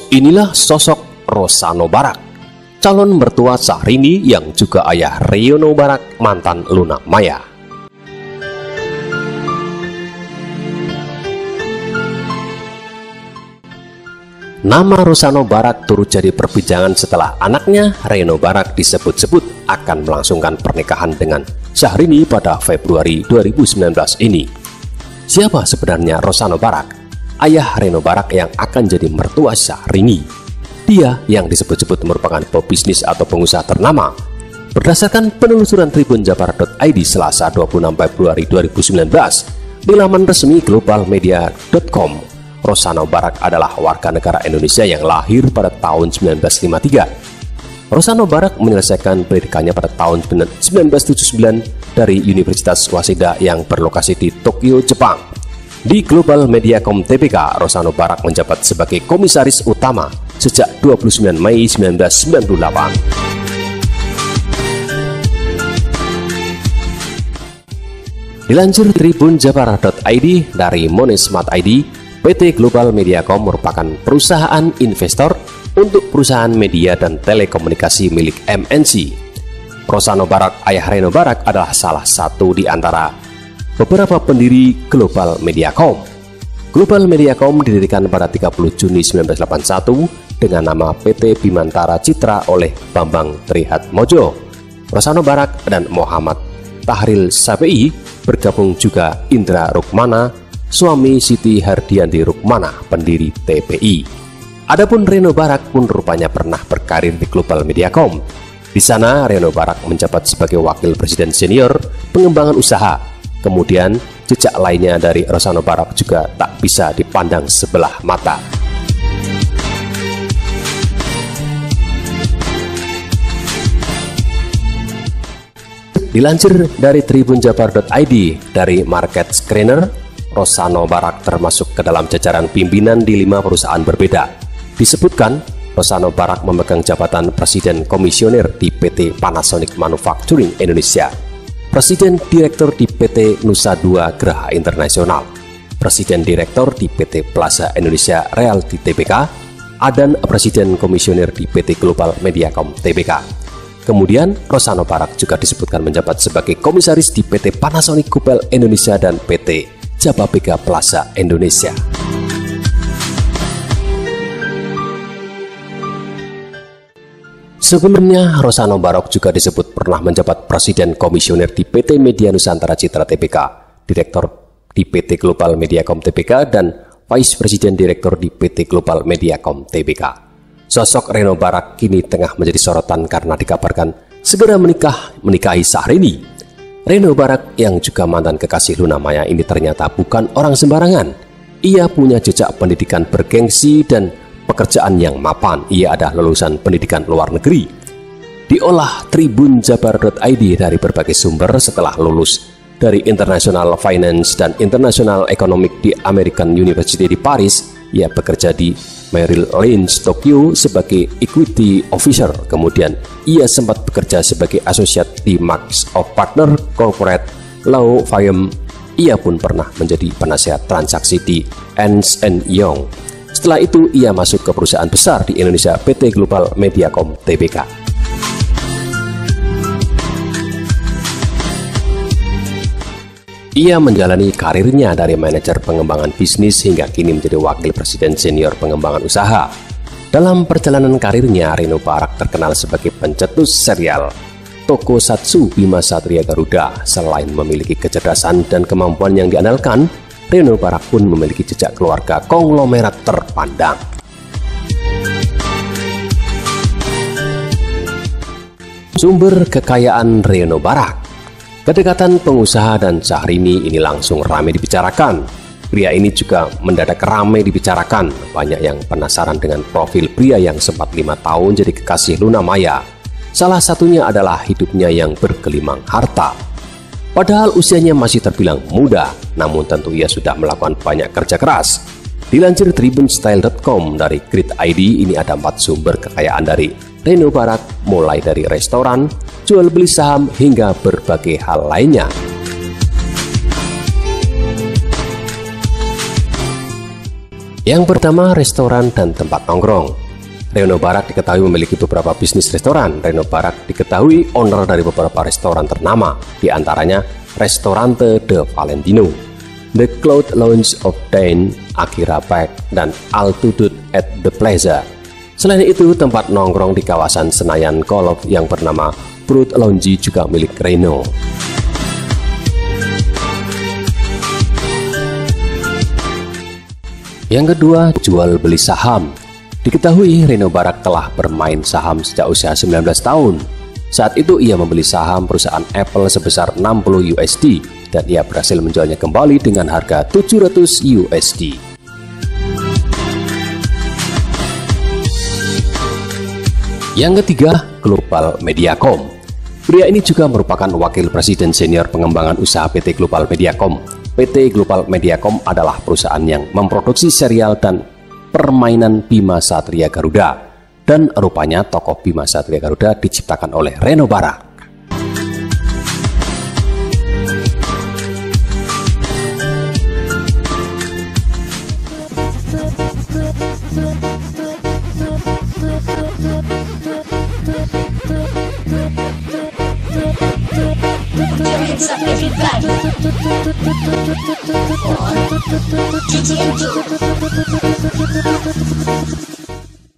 Inilah sosok Rosano Barak, calon mertua Syahrini yang juga ayah Reno Barak, mantan Luna Maya. Nama Rosano Barak turut jadi perbincangan setelah anaknya Reno Barak disebut-sebut akan melangsungkan pernikahan dengan Syahrini pada Februari 2019 ini. Siapa sebenarnya Rosano Barak, ayah Reno Barak yang akan jadi mertua Syahrini? Dia yang disebut-sebut merupakan pebisnis atau pengusaha ternama. Berdasarkan penelusuran tribunjabar.id Selasa 26 Februari 2019 di laman resmi globalmedia.com, Rosano Barak adalah warga negara Indonesia yang lahir pada tahun 1953. Rosano Barak menyelesaikan pendidikannya pada tahun 1979 dari Universitas Waseda yang berlokasi di Tokyo, Jepang. Di Global Mediacom Tbk, Rosano Barak menjabat sebagai komisaris utama sejak 29 Mei 1998. Dilansir tribunjabar.id dari Monesmat.id, PT Global Mediacom merupakan perusahaan investor untuk perusahaan media dan telekomunikasi milik MNC. Rosano Barak, ayah Reno Barak, adalah salah satu di antara beberapa pendiri Global Mediacom. Global Mediacom didirikan pada 30 Juni 1981 dengan nama PT Bimantara Citra oleh Bambang Trihatmojo. Rosano Barak dan Muhammad Tahril Safi'i bergabung juga Indra Rukmana, suami Siti Hardianti Rukmana, pendiri TPI. Adapun Reno Barak pun rupanya pernah berkarir di Global Mediacom. Di sana Reno Barak menjabat sebagai wakil presiden senior pengembangan usaha. Kemudian jejak lainnya dari Rosano Barak juga tak bisa dipandang sebelah mata. Dilansir dari tribunjabar.id dari Market Screener, Rosano Barak termasuk ke dalam jajaran pimpinan di 5 perusahaan berbeda. Disebutkan, Rosano Barak memegang jabatan Presiden Komisioner di PT Panasonic Manufacturing Indonesia, Presiden Direktur di PT Nusa Dua Geraha Internasional, Presiden Direktur di PT Plaza Indonesia Realty Tbk, dan Presiden Komisioner di PT Global Mediacom Tbk. Kemudian, Rosano Barak juga disebutkan menjabat sebagai komisaris di PT Panasonic Kupel Indonesia dan PT Jababeka Plaza Indonesia. Sebelumnya, Rosano Barak juga disebut pernah menjabat Presiden Komisioner di PT Media Nusantara Citra Tbk, Direktur di PT Global Mediacom Tbk, dan Vice Presiden Direktur di PT Global Mediacom Tbk. Sosok Reno Barak kini tengah menjadi sorotan karena dikabarkan segera menikahi Syahrini. Reno Barak yang juga mantan kekasih Luna Maya ini ternyata bukan orang sembarangan. Ia punya jejak pendidikan bergengsi dan pekerjaan yang mapan. Ia adalah lulusan pendidikan luar negeri. Diolah tribunjabar.id dari berbagai sumber setelah lulus dari International Finance dan International Economic di American University di Paris. Ia bekerja di Merrill Lynch Tokyo sebagai equity officer. Kemudian ia sempat bekerja sebagai associate di Marks of Partner Corporate Law Firm. Ia pun pernah menjadi penasihat transaksi di Ernst & Young. Setelah itu ia masuk ke perusahaan besar di Indonesia, PT Global Mediacom Tbk. Ia menjalani karirnya dari manajer pengembangan bisnis hingga kini menjadi wakil presiden senior pengembangan usaha. Dalam perjalanan karirnya, Reno Barak terkenal sebagai pencetus serial Tokusatsu Bima Satria Garuda. Selain memiliki kecerdasan dan kemampuan yang diandalkan, Reno Barak pun memiliki jejak keluarga konglomerat terpandang. Sumber kekayaan Reno Barak. Kedekatan pengusaha dan Syahrini ini langsung ramai dibicarakan. Pria ini juga mendadak ramai dibicarakan. Banyak yang penasaran dengan profil pria yang sempat 5 tahun jadi kekasih Luna Maya. Salah satunya adalah hidupnya yang bergelimang harta. Padahal usianya masih terbilang muda, namun tentu ia sudah melakukan banyak kerja keras. Dilansir tribunstyle.com dari Grid ID, ini ada 4 sumber kekayaan dari Reno Barak, mulai dari restoran, jual beli saham, hingga berbagai hal lainnya. Yang pertama, restoran dan tempat nongkrong. Reno Barak diketahui memiliki beberapa bisnis restoran. Reno Barak diketahui owner dari beberapa restoran ternama, di antaranya Restorante de Valentino, The Cloud Lounge of Dane, Akira Park, dan Altitude at the Plaza. Selain itu, tempat nongkrong di kawasan Senayan Golf yang bernama Broad Lounge juga milik Reno. Yang kedua, jual beli saham. Diketahui Reno Barak telah bermain saham sejak usia 19 tahun. Saat itu ia membeli saham perusahaan Apple sebesar 60 USD dan ia berhasil menjualnya kembali dengan harga 700 USD. Yang ketiga, Global Mediacom. Pria ini juga merupakan wakil presiden senior pengembangan usaha PT Global Mediacom. PT Global Mediacom adalah perusahaan yang memproduksi serial dan permainan Bima Satria Garuda. Dan rupanya tokoh Bima Satria Garuda diciptakan oleh Reno Barak. Hands up everybody. Or,